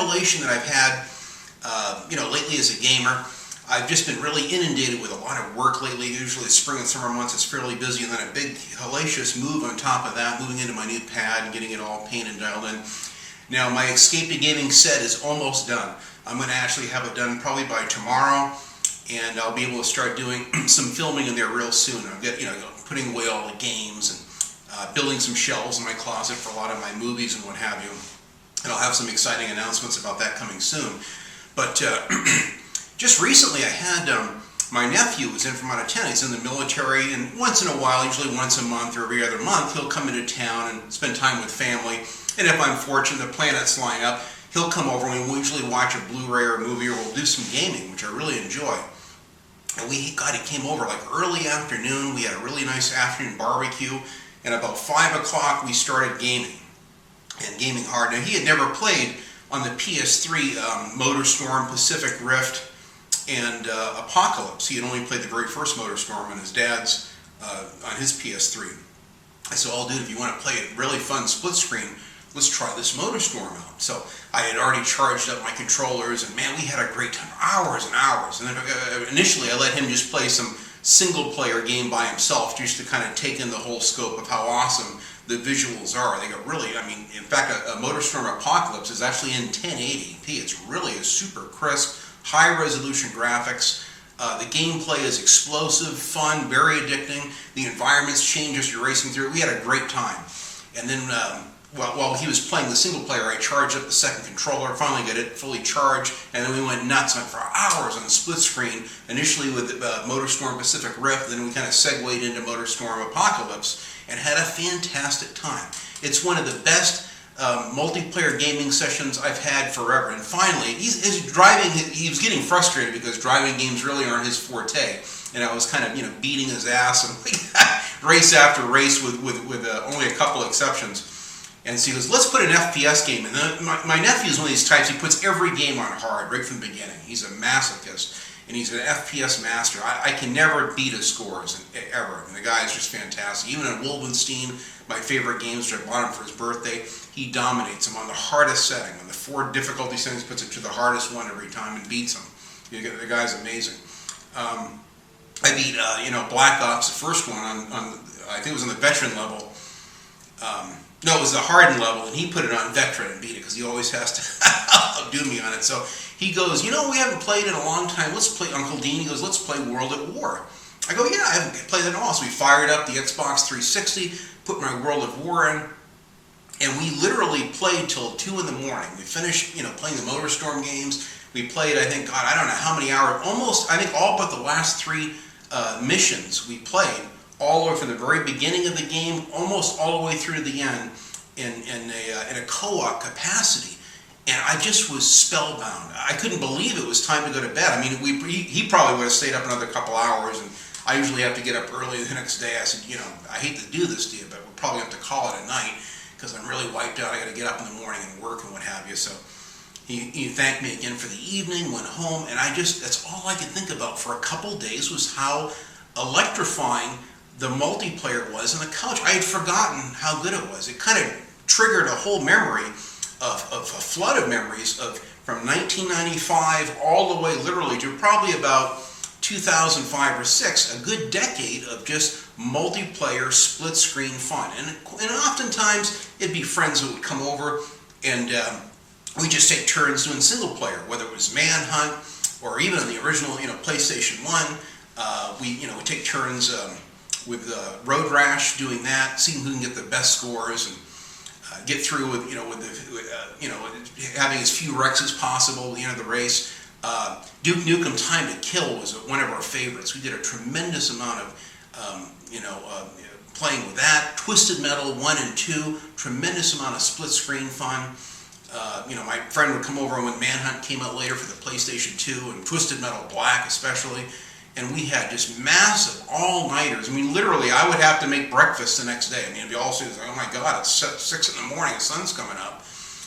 revelation that I've had, lately as a gamer. I've just been really inundated with a lot of work lately. Usually the spring and summer months is fairly busy, and then a big hellacious move on top of that, moving into my new pad and getting it all painted and dialed in. Now my Escape to Gaming set is almost done. I'm going to actually have it done probably by tomorrow, and I'll be able to start doing some filming in there real soon. I'll get, putting away all the games and building some shelves in my closet for a lot of my movies and what have you. And I'll have some exciting announcements about that coming soon. But just recently I had my nephew was in from out of town. He's in the military, and once in a while, usually once a month or every other month, he'll come into town and spend time with family. And if I'm fortunate, the planets line up, he'll come over and we'll usually watch a Blu-ray or a movie, or we'll do some gaming, which I really enjoy. And he came over like early afternoon. We had a really nice afternoon barbecue, and about 5 o'clock we started gaming, and gaming hard. Now he had never played on the PS3 MotorStorm, Pacific Rift, and Apocalypse. He had only played the very first MotorStorm on his dad's, on his PS3. I said, "Oh, dude, if you want to play a really fun split screen, let's try this MotorStorm out." So I had already charged up my controllers, and man, we had a great time, hours and hours. And then initially I let him just play some single player game by himself, just to kind of take in the whole scope of how awesome the visuals are. They got really, in fact, a MotorStorm Apocalypse is actually in 1080p. It's really a super crisp, high resolution graphics. The gameplay is explosive, fun, very addicting. The environments change as you're racing through. We had a great time. And then while he was playing the single player, I charged up the second controller, finally got it fully charged, and then we went nuts for hours on the split screen, initially with MotorStorm Pacific Rift, then we kind of segued into MotorStorm Apocalypse, and had a fantastic time. It's one of the best multiplayer gaming sessions I've had forever. And finally, he was getting frustrated because driving games really aren't his forte, and I was kind of beating his ass and race after race with only a couple exceptions. And so he goes, "Let's put an FPS game in." And my nephew is one of these types. He puts every game on hard right from the beginning. He's a masochist, and he's an FPS master. I can never beat his scores, ever. And the guy is just fantastic. Even in Wolfenstein, my favorite games, which I bought him for his birthday, he dominates them on the hardest setting. On the 4 difficulty settings, puts it to the hardest one every time and beats him. The guy's amazing. I beat Black Ops, the first one, on I think it was on the veteran level. No, it was the hardened level, and he put it on veteran and beat it because he always has to outdo me on it. So he goes, "We haven't played in a long time. Let's play." Uncle Dean, he goes, "Let's play World at War." I go, "Yeah, I haven't played that in a while." So we fired up the Xbox 360, put my World at War in, and we literally played till 2 in the morning. We finished, playing the MotorStorm games. We played, I think, God, I don't know how many hours, almost, I think all but the last 3 missions we played, all the way from the very beginning of the game, almost all the way through to the end, in a co-op capacity. And I just was spellbound. I couldn't believe it was time to go to bed. He probably would have stayed up another couple hours, and I usually have to get up early the next day. I said, "I hate to do this to you, but we'll probably have to call it a night because I'm really wiped out. I got to get up in the morning and work and what have you." So he thanked me again for the evening, went home, and that's all I could think about for a couple days was how electrifying the multiplayer was on the couch. I had forgotten how good it was. It kind of triggered a whole memory of a flood of memories from 1995 all the way literally to probably about 2005 or 6, a good decade of just multiplayer split screen fun. And oftentimes it'd be friends who would come over, and we just take turns doing single player, whether it was Manhunt or even in the original PlayStation 1. We take turns with Road Rash doing that, seeing who can get the best scores and get through with having as few wrecks as possible at the end of the race. Duke Nukem Time to Kill was one of our favorites. We did a tremendous amount of playing with that. Twisted Metal 1 and 2, tremendous amount of split screen fun. My friend would come over when Manhunt came out later for the PlayStation 2, and Twisted Metal Black especially. And we had just massive all-nighters. Literally, I would have to make breakfast the next day. It'd be all serious, "Oh my God, it's 6 in the morning, the sun's coming up.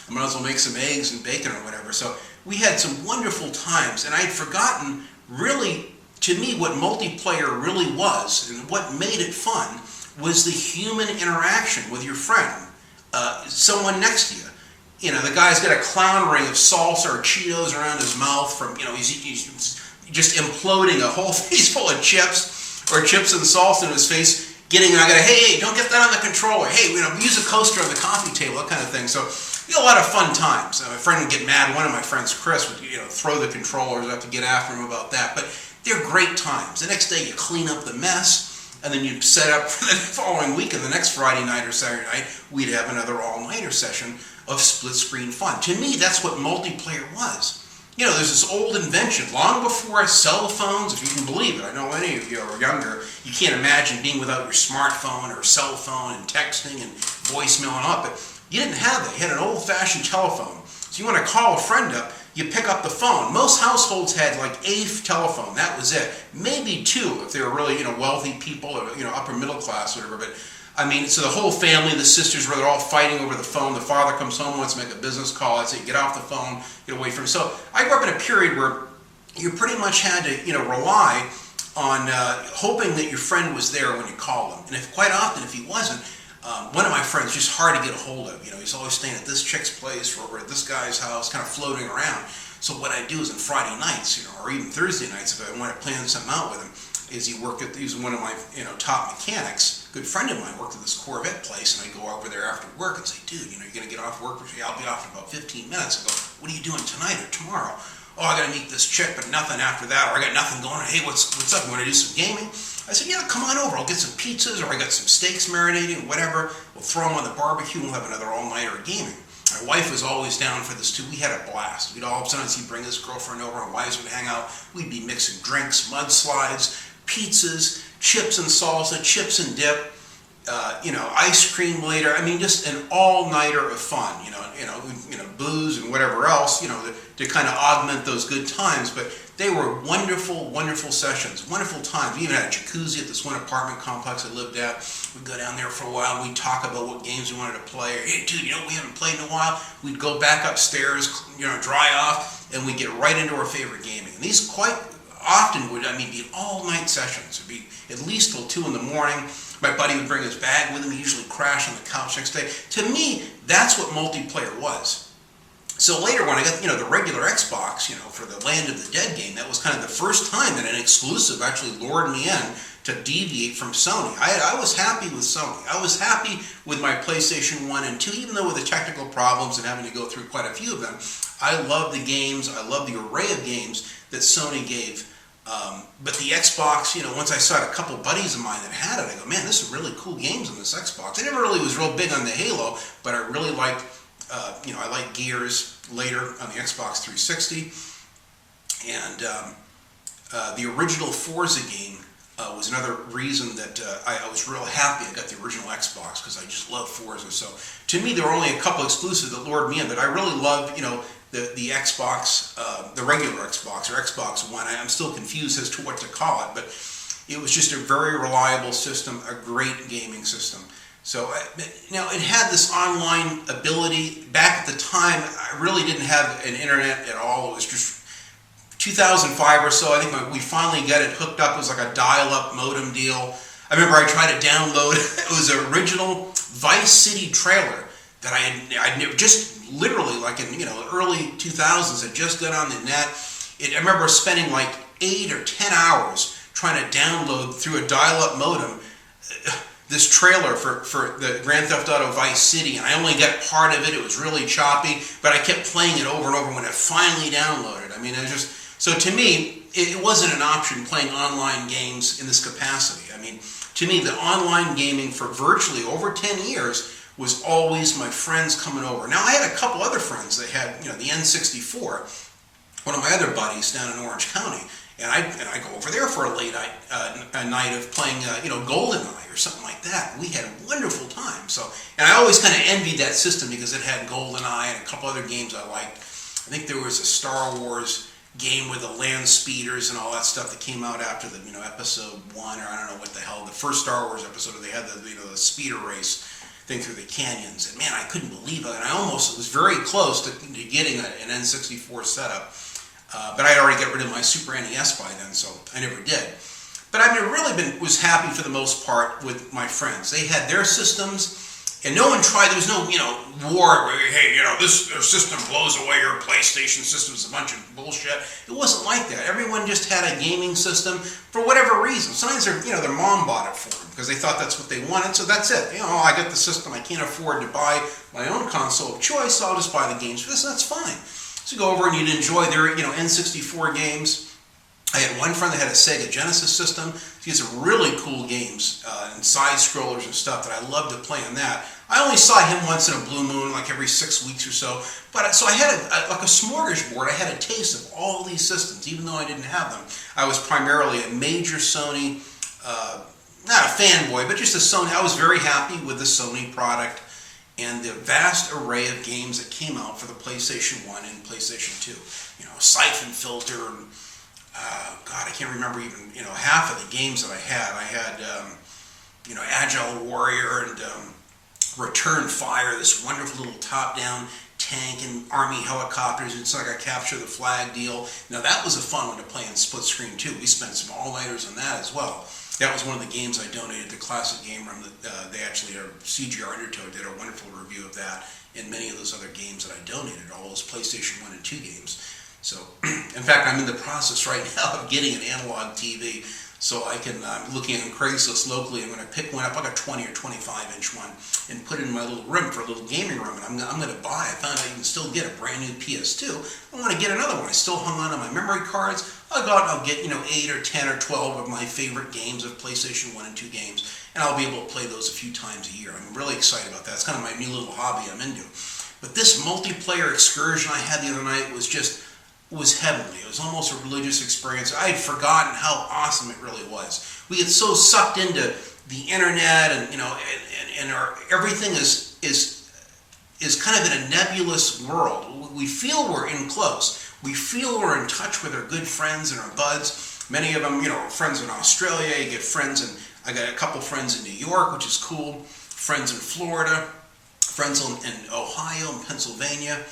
I might as well make some eggs and bacon or whatever." So we had some wonderful times, and I had forgotten, really, to me, what multiplayer really was, and what made it fun, was the human interaction with your friend, someone next to you. the guy's got a clown ring of salsa or Cheetos around his mouth from, he's just imploding a whole face full of chips or chips and salsa in his face. I gotta, hey, don't get that on the controller. Hey, use a coaster on the coffee table, that kind of thing. So, a lot of fun times. My friend would get mad. One of my friends, Chris, would throw the controllers. I have to get after him about that. But they're great times. The next day you clean up the mess, and then you set up for the following week. And the next Friday night or Saturday night, we'd have another all-nighter session of split-screen fun. To me, that's what multiplayer was. There's this old invention, long before cell phones, if you can believe it. I know any of you are younger, you can't imagine being without your smartphone or cell phone and texting and voicemail and all, but you didn't have that. You had an old-fashioned telephone. So you want to call a friend up, you pick up the phone. Most households had like a telephone, that was it. Maybe two if they were really, wealthy people or, upper middle class or whatever, but so the whole family, the sisters were all fighting over the phone. The father comes home, wants to make a business call. I'd say, get off the phone, get away from it. So I grew up in a period where you pretty much had to, rely on hoping that your friend was there when you called him. And quite often, if he wasn't, one of my friends, just hard to get a hold of. He's always staying at this chick's place or at this guy's house, kind of floating around. So what I do is on Friday nights, or even Thursday nights, if I want to plan something out with him, is he was one of my top mechanics. Good friend of mine worked at this Corvette place, and I go over there after work and say, dude, you're going to get off work? I'll be off in about 15 minutes. I go, what are you doing tonight or tomorrow? Oh, I got to meet this chick, but nothing after that, or I got nothing going on. Hey, what's up? You want to do some gaming? I said, yeah, come on over. I'll get some pizzas, or I got some steaks marinating, whatever. We'll throw them on the barbecue, and we'll have another all-nighter of gaming. My wife was always down for this too. We had a blast. Sometimes he'd bring his girlfriend over, and wives would hang out. We'd be mixing drinks, mudslides, pizzas, chips and salsa, chips and dip, ice cream later. Just an all-nighter of fun. Booze and whatever else, to kind of augment those good times. But they were wonderful, wonderful sessions, wonderful times. We even had a jacuzzi at this one apartment complex I lived at. We'd go down there for a while, and we'd talk about what games we wanted to play. Or, hey, dude, we haven't played in a while. We'd go back upstairs, dry off, and we'd get right into our favorite gaming. And these quite often would, be all-night sessions. It'd be at least till 2 in the morning. My buddy would bring his bag with him. He'd usually crash on the couch next day. To me, that's what multiplayer was. So later when I got, the regular Xbox, for the Land of the Dead game, that was kind of the first time that an exclusive actually lured me in to deviate from Sony. I was happy with Sony. I was happy with my PlayStation 1 and 2, even though with the technical problems and having to go through quite a few of them. I love the games. I love the array of games that Sony gave. But the Xbox, once I saw a couple buddies of mine that had it, I go, man, there's some really cool games on this Xbox. I never really was real big on the Halo, but I really liked, I liked Gears later on the Xbox 360. And the original Forza game was another reason that I was real happy I got the original Xbox, because I just love Forza. So to me, there were only a couple exclusives that lured me in, but I really loved, the Xbox, the regular Xbox or Xbox One. I'm still confused as to what to call it, but it was just a very reliable system, a great gaming system. So now it had this online ability. Back at the time, I really didn't have an internet at all. It was just 2005 or so. I think we finally got it hooked up. It was like a dial-up modem deal. I remember I tried to download it was an original Vice City trailer that I'd never, just literally like in early 2000s, had just got on the net. I remember spending like 8 or 10 hours trying to download through a dial-up modem this trailer for the Grand Theft Auto Vice City, and I only got part of it. It was really choppy, but I kept playing it over and over when it finally downloaded. It was just, so to me, it wasn't an option playing online games in this capacity. To me, the online gaming for virtually over 10 years was always my friends coming over. Now, I had a couple other friends that had, the N64, one of my other buddies down in Orange County, and I go over there for a late night, a night of playing, GoldenEye or something like that. We had a wonderful time. So, and I always kind of envied that system because it had GoldenEye and a couple other games I liked. I think there was a Star Wars game with the land speeders and all that stuff that came out after the, episode 1, or I don't know what the hell, the first Star Wars episode where they had the speeder race thing through the canyons. And man, I couldn't believe it. And I almost was very close to getting an N64 setup. But I'd already got rid of my Super NES by then, so I never did. But was happy for the most part with my friends. They had their systems, And no one tried, there was no, war where, hey, this system blows away your PlayStation system, is a bunch of bullshit. It wasn't like that. Everyone just had a gaming system for whatever reason. Sometimes their mom bought it for them because they thought that's what they wanted, so that's it. I got the system, I can't afford to buy my own console of choice, so I'll just buy the games for this, and that's fine. So you go over and you'd enjoy their, N64 games. I had one friend that had a Sega Genesis system. He had some really cool games and side-scrollers and stuff that I loved to play on that. I only saw him once in a blue moon, like every 6 weeks or so. But so I had like a smorgasbord. I had a taste of all these systems, even though I didn't have them. I was primarily a major Sony, not a fanboy, but just a Sony. I was very happy with the Sony product and the vast array of games that came out for the PlayStation 1 and PlayStation 2. Siphon Filter and God, I can't remember even, half of the games that I had. I had, Agile Warrior and Return Fire, this wonderful little top-down tank and army helicopters. It's like a capture the flag deal. Now that was a fun one to play in split screen too. We spent some all-nighters on that as well. That was one of the games I donated to Classic Game Room. They actually, CGR Undertow did a wonderful review of that and many of those other games that I donated, all those PlayStation 1 and 2 games. So, in fact, I'm in the process right now of getting an analog TV so I can, I'm looking on Craigslist locally. I'm going to pick one up, like a 20 or 25 inch one, and put it in my little room for a little gaming room. And I'm going to buy, I found out you can still get a brand new PS2. I want to get another one. I still hung on to my memory cards. I'll go out and I'll get, 8 or 10 or 12 of my favorite games of PlayStation 1 and 2 games, and I'll be able to play those a few times a year. I'm really excited about that. It's kind of my new little hobby I'm into. But this multiplayer excursion I had the other night was heavenly. It was almost a religious experience. I had forgotten how awesome it really was. We get so sucked into the internet, and everything is kind of in a nebulous world. We feel we're in close. We feel we're in touch with our good friends and our buds. Many of them, friends in Australia. You get friends, and I got a couple friends in New York, which is cool. Friends in Florida. Friends in Ohio and Pennsylvania,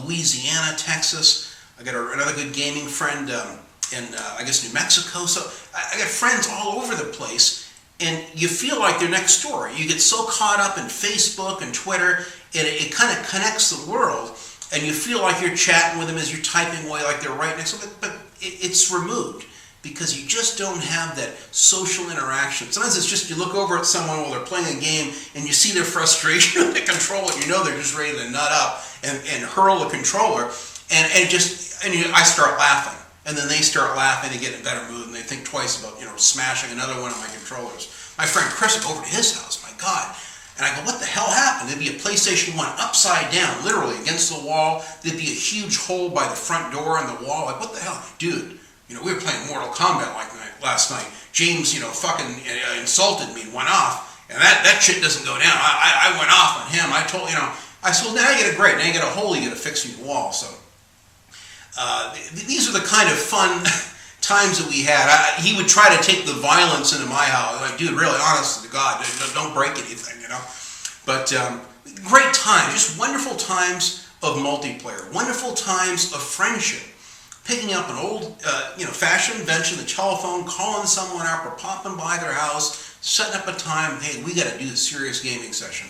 Louisiana, Texas. I got another good gaming friend in, New Mexico. So I got friends all over the place, and you feel like they're next door. You get so caught up in Facebook and Twitter, and it kind of connects the world, and you feel like you're chatting with them as you're typing away like they're right next to them, but it's removed because you just don't have that social interaction. Sometimes it's just you look over at someone while they're playing a game, and you see their frustration with the controller, and they're just ready to nut up and hurl the controller, I start laughing, and then they start laughing. They get in a better mood, and they think twice about smashing another one of my controllers. My friend Chris would go over to his house. My God. And I go, what the hell happened? There'd be a PlayStation 1 upside down, literally against the wall. There'd be a huge hole by the front door in the wall. Like, what the hell? Dude, we were playing Mortal Kombat last night. James, fucking insulted me and went off. And that shit doesn't go down. I went off on him. I told, I said, well, now you get a grate. Now you get a hole you got to fix in your wall. So these are the kind of fun times that we had. He would try to take the violence into my house. Like, dude, really, honest to God, don't break anything, But great times, just wonderful times of multiplayer, wonderful times of friendship. Picking up an old, fashion invention, the telephone, calling someone up or popping by their house, setting up a time. Hey, we got to do a serious gaming session.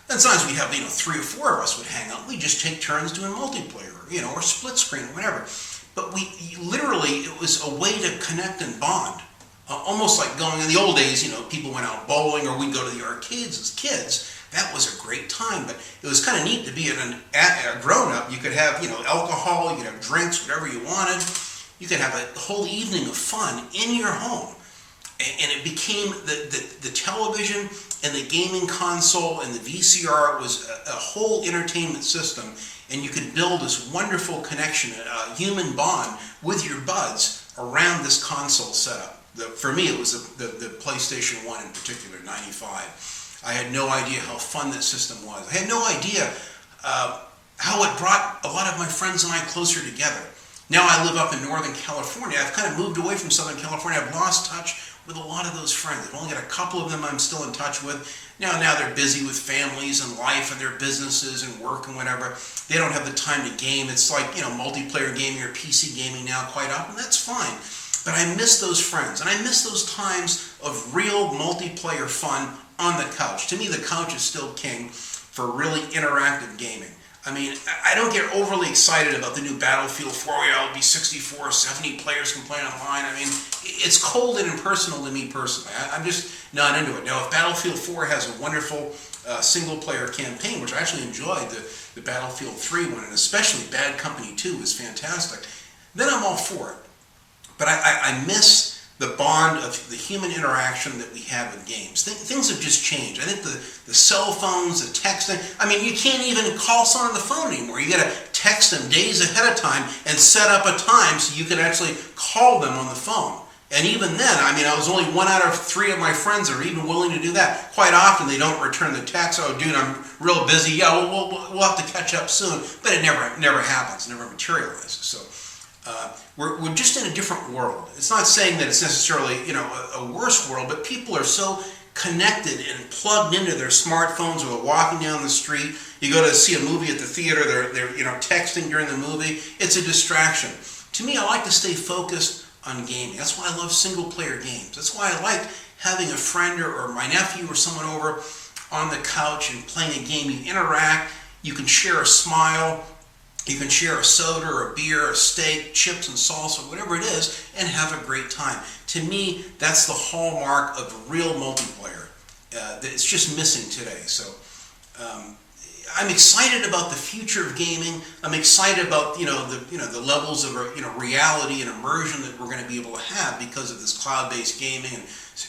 Then sometimes we'd have, 3 or 4 of us would hang out. We'd just take turns doing multiplayer, or split screen, or whatever. But it was a way to connect and bond. Almost like going, in the old days, people went out bowling, or we'd go to the arcades as kids. That was a great time, but it was kind of neat to be a grown-up. You could have, alcohol, you could have drinks, whatever you wanted. You could have a whole evening of fun in your home. And it became the television and the gaming console and the VCR was a whole entertainment system, and you could build this wonderful connection, a human bond with your buds around this console setup. For me, it was the PlayStation 1 in particular, 95. I had no idea how fun that system was. I had no idea how it brought a lot of my friends and I closer together. Now I live up in Northern California. I've kind of moved away from Southern California. I've lost touch with a lot of those friends. I've only got a couple of them I'm still in touch with. Now they're busy with families and life and their businesses and work and whatever. They don't have the time to game. It's like, multiplayer gaming or PC gaming now quite often. That's fine. But I miss those friends, and I miss those times of real multiplayer fun on the couch. To me, the couch is still king for really interactive gaming. I mean, I don't get overly excited about the new Battlefield 4 where it'll be 64, 70 players can play online. I mean, it's cold and impersonal to me personally. I'm just not into it. Now, if Battlefield 4 has a wonderful single-player campaign, which I actually enjoyed, the Battlefield 3 one, and especially Bad Company 2 is fantastic, then I'm all for it. But I miss the bond of the human interaction that we have with games. Things have just changed. I think the cell phones, the texting, I mean, you can't even call someone on the phone anymore. You got to text them days ahead of time and set up a time so you can actually call them on the phone. And even then, I mean, I was only 1 out of 3 of my friends are even willing to do that. Quite often, they don't return the text. Oh, dude, I'm real busy. Yeah, we'll have to catch up soon. But it never happens, never materializes. So we're just in a different world. It's not saying that it's necessarily, a worse world, but people are so connected and plugged into their smartphones, or they're walking down the street. You go to see a movie at the theater, they're texting during the movie. It's a distraction. To me, I like to stay focused on gaming. That's why I love single-player games. That's why I like having a friend or my nephew or someone over on the couch and playing a game. You interact, you can share a smile, you can share a soda or a beer, a steak, chips and salsa, whatever it is, and have a great time. To me, that's the hallmark of real multiplayer that it's just missing today. So I'm excited about the future of gaming. I'm excited about the levels of reality and immersion that we're going to be able to have because of this cloud-based gaming and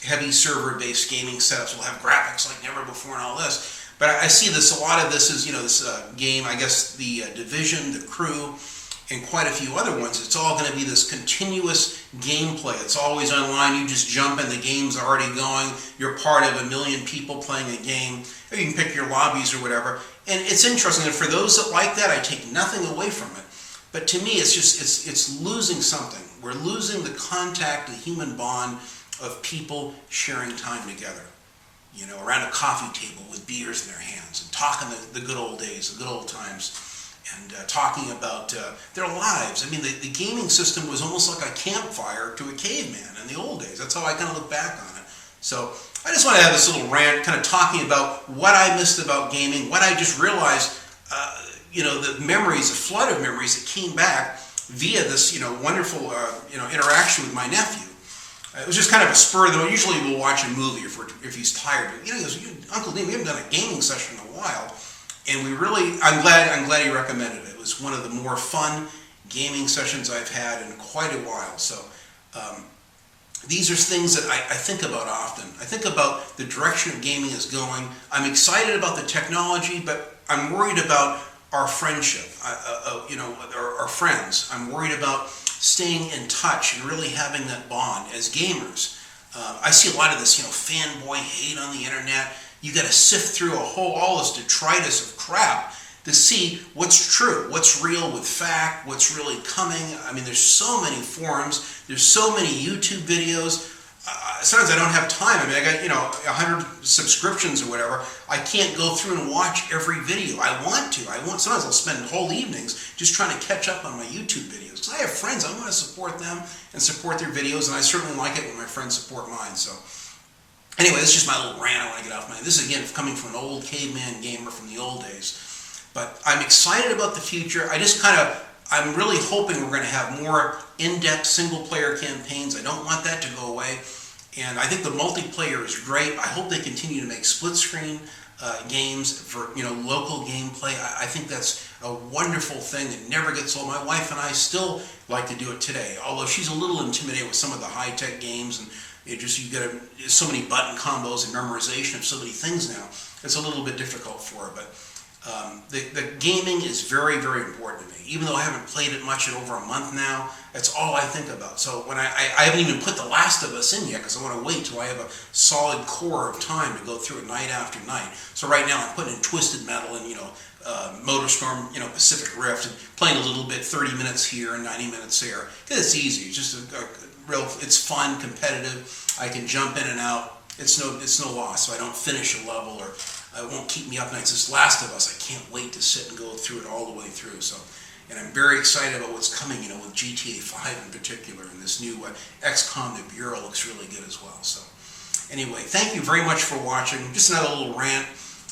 heavy server-based gaming setups. We'll have graphics like never before and all this. But I see this. A lot of this is this game. I guess the Division, the Crew, and quite a few other ones. It's all going to be this continuous gameplay. It's always online. You just jump in. The game's already going. You're part of 1 million people playing a game. Or you can pick your lobbies or whatever. And it's interesting. And for those that like that, I take nothing away from it. But to me, it's losing something. We're losing the contact, the human bond of people sharing time together. Around a coffee table with beers in their hands and talking the good old days, the good old times, and talking about their lives. I mean, the gaming system was almost like a campfire to a caveman in the old days. That's how I kind of look back on it. So I just want to have this little rant kind of talking about what I missed about gaming, what I just realized, the memories, a flood of memories that came back via this, wonderful, interaction with my nephew. It was just kind of a spur of the moment. Usually we'll watch a movie if he's tired. But, he goes, Uncle Dean, we haven't done a gaming session in a while. And I'm glad he recommended it. It was one of the more fun gaming sessions I've had in quite a while. So these are things that I think about often. I think about the direction of gaming is going. I'm excited about the technology, but I'm worried about our friendship, our friends. I'm worried about staying in touch and really having that bond as gamers. I see a lot of this, fanboy hate on the internet. You got to sift through all this detritus of crap to see what's true, what's real with fact, what's really coming. I mean, there's so many forums, there's so many YouTube videos. Sometimes I don't have time. I mean, I got 100 subscriptions or whatever. I can't go through and watch every video. I want to. Sometimes I'll spend whole evenings just trying to catch up on my YouTube videos. Because I have friends, I want to support them and support their videos, and I certainly like it when my friends support mine. So anyway, this is just my little rant I want to get off my. This is again coming from an old caveman gamer from the old days. But I'm excited about the future. I'm really hoping we're going to have more in-depth single-player campaigns. I don't want that to go away. And I think the multiplayer is great. I hope they continue to make split-screen games for local gameplay. I think that's a wonderful thing that never gets old. My wife and I still like to do it today, although she's a little intimidated with some of the high-tech games, and you got so many button combos and memorization of so many things now. It's a little bit difficult for her, but the gaming is very, very important to me. Even though I haven't played it much in over a month now, that's all I think about. So when I haven't even put The Last of Us in yet because I want to wait till I have a solid core of time to go through it night after night. So right now I'm putting in Twisted Metal and Motorstorm, Pacific Rift, and playing a little bit, 30 minutes here and 90 minutes there. It's easy. It's just it's fun, competitive. I can jump in and out. It's no loss. So I don't finish a level or it won't keep me up nights. This Last of Us, I can't wait to sit and go through it all the way through. So, and I'm very excited about what's coming, with GTA 5 in particular, and this new XCOM, the Bureau looks really good as well. So, Anyway, thank you very much for watching. Just another little rant,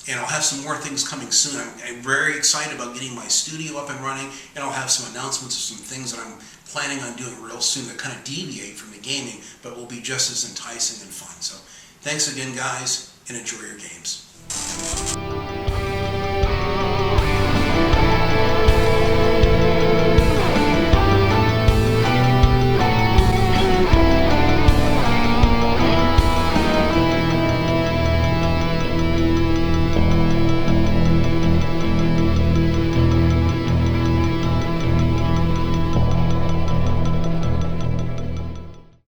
and I'll have some more things coming soon. I'm very excited about getting my studio up and running, and I'll have some announcements of some things that I'm planning on doing real soon that kind of deviate from the gaming, but will be just as enticing and fun. So thanks again, guys, and enjoy your games.